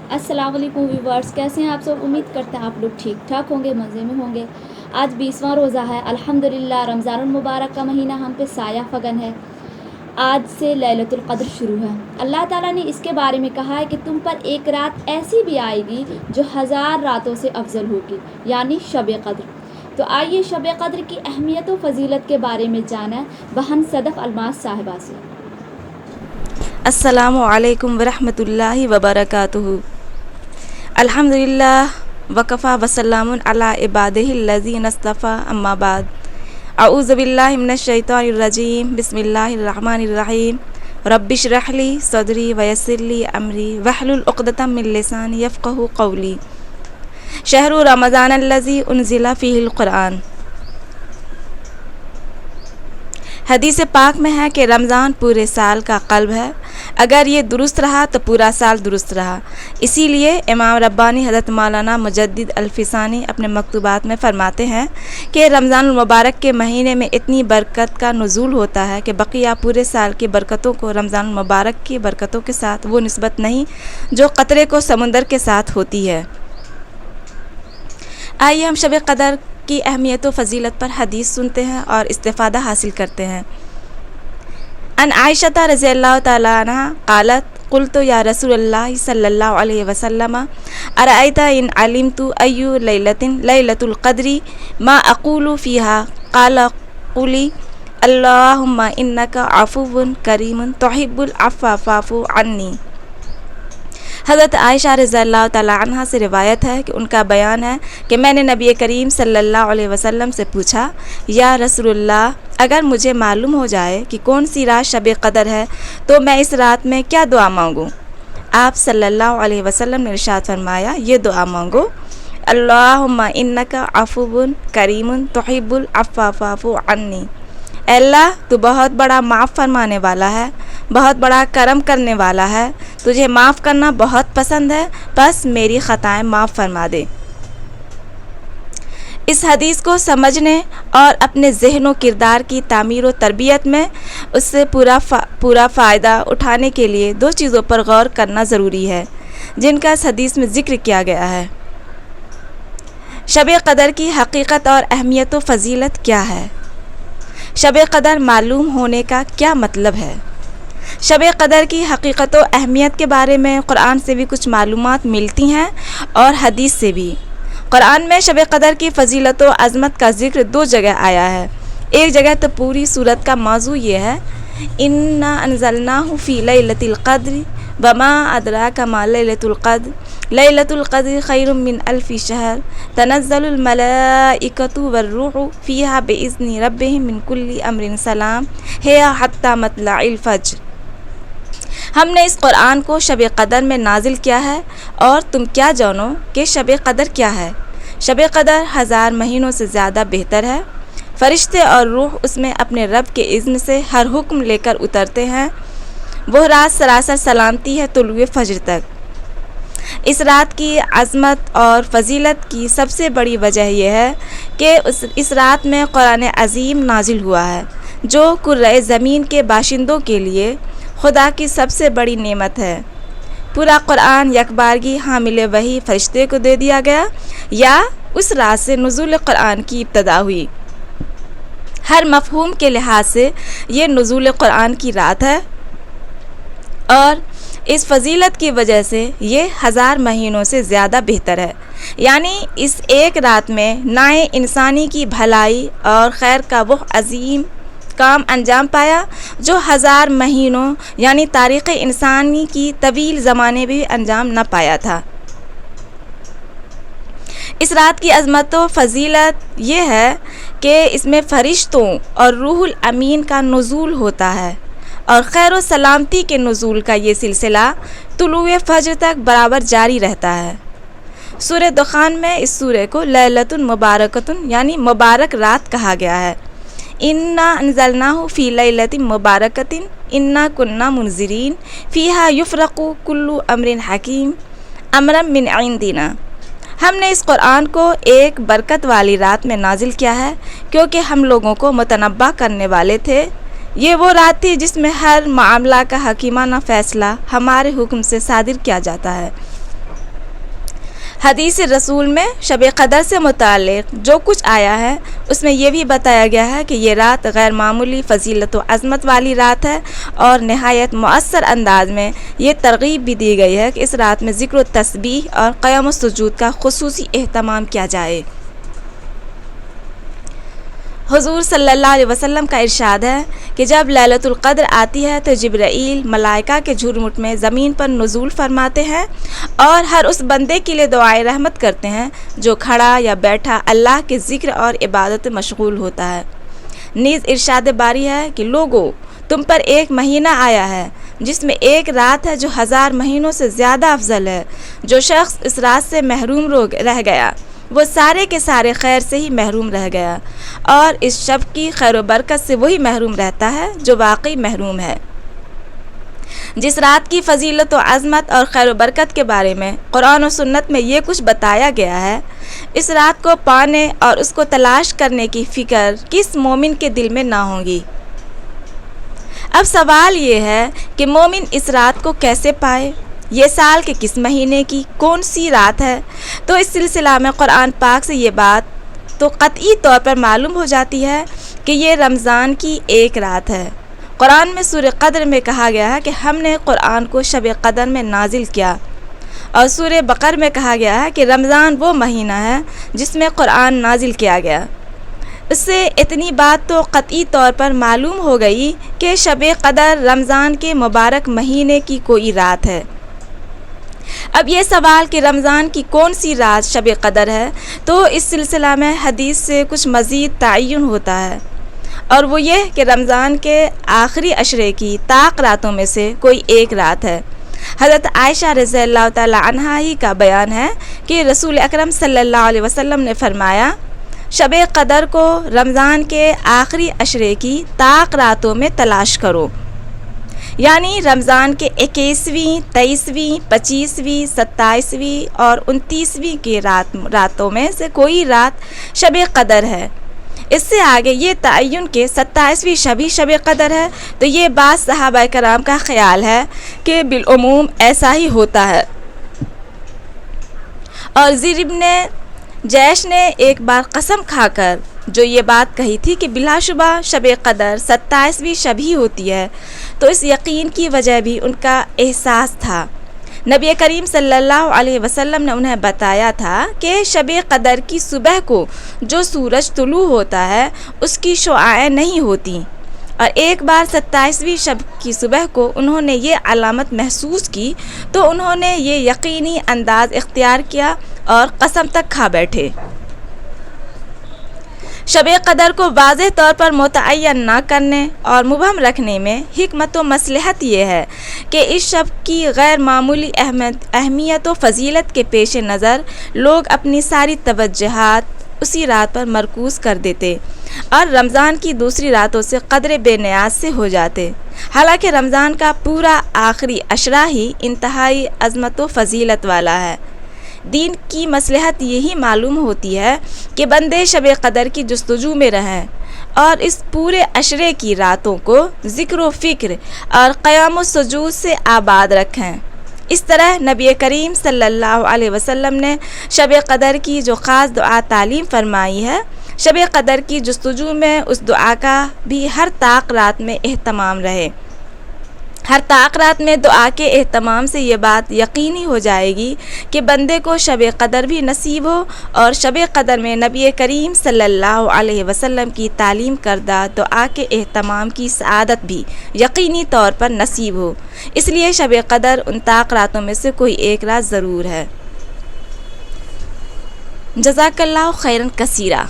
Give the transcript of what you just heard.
अस्सलाम वालेकुम व्यूवर्स, कैसे हैं आप सब। उम्मीद करते हैं आप लोग ठीक ठाक होंगे, मज़े में होंगे। आज 20वां रोज़ा है अल्हम्दुलिल्लाह। रमज़ानुल मुबारक का महीना हम पे साया फगन है। आज से लैलतुल क़द्र शुरू है। अल्लाह ताला ने इसके बारे में कहा है कि तुम पर एक रात ऐसी भी आएगी जो 1000 रातों से अफजल होगी, यानी शब क़द्र। तो आइए शब क़द्र की अहमियत व फ़जीलत के बारे में जाना बहन सदफ़ अलमास साहिबा से। अस्सलामु अलैकुम वरहमतुल्लाहि वबरकातुहू। अल्हम्दुलिल्लाह वकफ़ा वसल्लामुन अला इबादिहिल्लज़ीना इस्तफ़ा अम्मा बाद। अऊज़ु बिल्लाहि मिनश शैतानिर रजीम। बिस्मिल्लाहिर रहमानिर रहीम। रब्बिश्रह ली सदरी वयस्सिर ली अमरी वहलुल उक़दतम मिन लिसानी यफ़क़हू क़ौली। शहरु रमज़ानल्लज़ी उन्ज़िला फ़ीहिल क़ुरआन। हदीस पाक में है कि रमज़ान पूरे साल का क़ल्ब है। अगर ये दुरुस्त रहा तो पूरा साल दुरुस्त रहा। इसीलिए इमाम रब्बानी हज़रत मौलाना मुजद्दिद अल-फ़िसानी अपने मकतूबात में फ़रमाते हैं कि रमज़ानुल मुबारक के महीने में इतनी बरकत का नुज़ूल होता है कि बक़िया पूरे साल की बरकतों को रमज़ानुल मुबारक की बरकतों के साथ वो निस्बत नहीं जो क़तरे को समुंदर के साथ होती है। आइए हम शब क़द्र की अहमियत व फ़जीलत पर हदीस सुनते हैं और इस्तिफ़ादा हासिल करते हैं। अन आयशा रज़ियल्लाहु तआला अन्हा क़ालत क़ुल्तु या रसूलल्लाह सल्लल्लाहु अलैहि वसल्लम अरअयता इन अलिमतु अय्यु लैलतिन लैलतुल क़द्री मा अक़ूलु फ़ीहा क़ाल क़ुली अल्लाहुम्मा इन्नका अफ़ुव्वुन करीमुन तुहिब्बुल अफ़्व फ़अफ़ु अन्नी। हज़रत आयशा रज़ियल्लाहु तआला अन्हा से रिवायत है कि उनका बयान है कि मैंने नबी करीम सल्लल्लाहु अलैहि वसल्लम से पूछा, या रसूलुल्लाह, अगर मुझे मालूम हो जाए कि कौन सी रात शब क़द्र है तो मैं इस रात में क्या दुआ मांगूँ। आप सल्लल्लाहु अलैहि वसल्लम ने इरशाद फरमाया, ये दुआ मांगो, अल्लाहुम्मा इन्नका अफ़ुव्वुन करीमुन तुहिब्बुल अफ़्व फ़अफ़ु अन्नी। अल्लाह, तू बहुत बड़ा माफ़ फरमाने वाला है, बहुत बड़ा करम करने वाला है, तुझे माफ़ करना बहुत पसंद है, बस मेरी ख़ताएँ माफ़ फरमा दे। इस हदीस को समझने और अपने ज़हन व किरदार की तामीर व तरबियत में उससे पूरा फ़ायदा उठाने के लिए दो चीज़ों पर गौर करना ज़रूरी है जिनका इस हदीस में ज़िक्र किया गया है। शब क़द्र की हकीकत और अहमियत व फ़जीलत क्या है? शब क़द्र मालूम होने का क्या मतलब है? शब क़द्र की हकीकत व अहमियत के बारे में क़ुरान से भी कुछ मालूमात मिलती हैं और हदीस से भी। क़ुरान में शब क़द्र की फ़जीलत व अज़मत का ज़िक्र दो जगह आया है। एक जगह तो पूरी सूरत का मौजू ये है, इन्ना अनज़लनाहु फ़ी लैलतिल क़द्र वमा अदराका मा लैलतुल क़द्र लैलतुल क़द्र खैरुम मिन अल्फ़ि शहर तनज़्ज़लुल मलाइकतु वर्रूहु फ़ीहा बिइज़्नि रब्बिहिम मिन कुल्लि अम्रिन सलाम हिया हत्ता मतलइल फ़ज्र। हमने इस क़ुरान को शब क़द्र में नाजिल किया है और तुम क्या जानो कि शब क़द्र क्या है। शब क़द्र 1000 महीनों से ज़्यादा बेहतर है। फ़रिश्ते और रूह उसमें अपने रब के इज़्न से हर हुक्म लेकर उतरते हैं। वह रात सरासर सलामती है तुलुए फ़ज्र तक। इस रात की अज़मत और फ़जीलत की सबसे बड़ी वजह यह है कि इस रात में क़ुरान अज़ीम नाजिल हुआ है जो कुर्रे ज़मीन के बाशिंदों के लिए खुदा की सबसे बड़ी नेमत है। पूरा क़ुरान यकबारगी हामिल वही फ़रिश्ते को दे दिया गया या उस रात से नुज़ूल क़ुरान की इब्तदा हुई। हर मफ़हूम के लिहाज से ये नुज़ूल क़ुरान की रात है और इस फ़जीलत की वजह से ये 1000 महीनों से ज़्यादा बेहतर है। यानी इस एक रात में नाए इंसानी की भलाई और खैर का वो अज़ीम काम अंजाम पाया जो 1000 महीनों यानी तारीख़ इंसानी की तवील ज़माने भी अंजाम न पाया था। इस रात की अज़मत व फ़जीलत ये है कि इसमें फ़रिश्तों और रूहुल अमीन का नुज़ूल होता है और खैर व सलामती के नुज़ूल का ये सिलसिला तुलुए फ़ज्र तक बराबर जारी रहता है। सूरह दुखान में इस सूरह को लैलतुन मुबारकतुन यानी मुबारक रात कहा गया है। इन्ना अनज़लनाहु फ़ी लैलतिन मुबारकतिन इन्ना कुन्ना मुनज़िरीन फ़ीहा युफ़रक़ु कुल्लु अम्रिन हकीम अमरम मिन इंदिना। हमने इस क़ुरान को एक बरकत वाली रात में नाजिल किया है क्योंकि हम लोगों को मुतनब्बा करने वाले थे। ये वो रात थी जिसमें हर मामला का हकीमाना फ़ैसला हमारे हुक्म से सादिर किया जाता है। حدیث رسول میں شب قدر سے متعلق جو کچھ آیا ہے اس میں یہ بھی بتایا گیا ہے کہ یہ رات غیر معمولی فضیلت و عظمت والی رات ہے، اور نہایت مؤثر انداز میں یہ ترغیب بھی دی گئی ہے کہ اس رات میں ذکر و تسبیح اور قیام و سجود کا خصوصی اہتمام کیا جائے۔ حضور صلی اللہ علیہ وسلم کا ارشاد ہے کہ جب لیلۃ القدر آتی ہے تو جبرائیل ملائکہ کے جھرمٹ میں زمین پر نزول فرماتے ہیں اور ہر اس بندے کے لیے دعائے رحمت کرتے ہیں جو کھڑا یا بیٹھا اللہ کے ذکر اور عبادت میں مشغول ہوتا ہے۔ نیز ارشاد باری ہے کہ لوگو، تم پر ایک مہینہ آیا ہے جس میں ایک رات ہے جو 1000 مہینوں سے زیادہ افضل ہے۔ جو شخص اس رات سے محروم رہ گیا وہ سارے کے سارے خیر سے ہی محروم رہ گیا، اور اس شب کی خیر و برکت سے وہی محروم رہتا ہے جو واقعی محروم ہے۔ جس رات کی فضیلت و عظمت اور خیر و برکت کے بارے میں قرآن و سنت میں یہ کچھ بتایا گیا ہے، اس رات کو پانے اور اس کو تلاش کرنے کی فکر کس مومن کے دل میں نہ ہوگی؟ اب سوال یہ ہے کہ مومن اس رات کو کیسے پائے؟ یہ سال کے کس مہینے کی کون سی رات ہے؟ تو اس سلسلہ میں قرآن پاک سے یہ بات تو قطعی طور پر معلوم ہو جاتی ہے کہ یہ رمضان کی ایک رات ہے۔ قرآن میں سورہ قدر میں کہا گیا ہے کہ ہم نے قرآن کو شب قدر میں نازل کیا، اور سورہ بقر میں کہا گیا ہے کہ رمضان وہ مہینہ ہے جس میں قرآن نازل کیا گیا۔ اس سے اتنی بات تو قطعی طور پر معلوم ہو گئی کہ شب قدر رمضان کے مبارک مہینے کی کوئی رات ہے۔ اب یہ سوال کہ رمضان کی کون سی رات شب قدر ہے، تو اس سلسلہ میں حدیث سے کچھ مزید تعین ہوتا ہے، اور وہ یہ کہ رمضان کے آخری عشرے کی طاق راتوں میں سے کوئی ایک رات ہے۔ حضرت عائشہ رضی اللہ تعالی عنہا ہی کا بیان ہے کہ رسول اکرم صلی اللہ علیہ وسلم نے فرمایا، شب قدر کو رمضان کے آخری عشرے کی طاق راتوں میں تلاش کرو، یعنی رمضان کے 21ویں، 23ویں، 25ویں، 27ویں اور 29ویں کی راتوں میں سے کوئی رات شب قدر ہے۔ اس سے آگے یہ تعین کہ 27ویں شب قدر ہے، تو یہ بات صحابہ کرام کا خیال ہے کہ بالعموم ایسا ہی ہوتا ہے۔ اور زر ابن جیش نے ایک بار قسم کھا کر جو یہ بات کہی تھی کہ بلا شبہ شب قدر 27ویں شب ہی ہوتی ہے، تو اس یقین کی وجہ بھی ان کا احساس تھا۔ نبی کریم صلی اللہ علیہ وسلم نے انہیں بتایا تھا کہ شب قدر کی صبح کو جو سورج طلوع ہوتا ہے اس کی شعاعیں نہیں ہوتی، اور ایک بار 27ویں شب کی صبح کو انہوں نے یہ علامت محسوس کی تو انہوں نے یہ یقینی انداز اختیار کیا اور قسم تک کھا بیٹھے۔ شب قدر کو واضح طور پر متعین نہ کرنے اور مبہم رکھنے میں حکمت و مصلحت یہ ہے کہ اس شب کی غیر معمولی اہمیت و فضیلت کے پیش نظر لوگ اپنی ساری توجہات اسی رات پر مرکوز کر دیتے اور رمضان کی دوسری راتوں سے قدر بے نیاز سے ہو جاتے، حالانکہ رمضان کا پورا آخری عشرہ ہی انتہائی عظمت و فضیلت والا ہے۔ دین کی مصلحت یہی معلوم ہوتی ہے کہ بندے شب قدر کی جستجو میں رہیں اور اس پورے عشرے کی راتوں کو ذکر و فکر اور قیام و سجود سے آباد رکھیں۔ اس طرح نبی کریم صلی اللہ علیہ وسلم نے شب قدر کی جو خاص دعا تعلیم فرمائی ہے، شب قدر کی جستجو میں اس دعا کا بھی ہر طاق رات میں اہتمام رہے۔ ہر طاق رات میں دعا کے اہتمام سے یہ بات یقینی ہو جائے گی کہ بندے کو شب قدر بھی نصیب ہو، اور شب قدر میں نبی کریم صلی اللہ علیہ وسلم کی تعلیم کردہ دعا کے اہتمام کی سعادت بھی یقینی طور پر نصیب ہو۔ اس لیے شب قدر ان طاق راتوں میں سے کوئی ایک رات ضرور ہے۔ جزاک اللہ خیرا کثیرا۔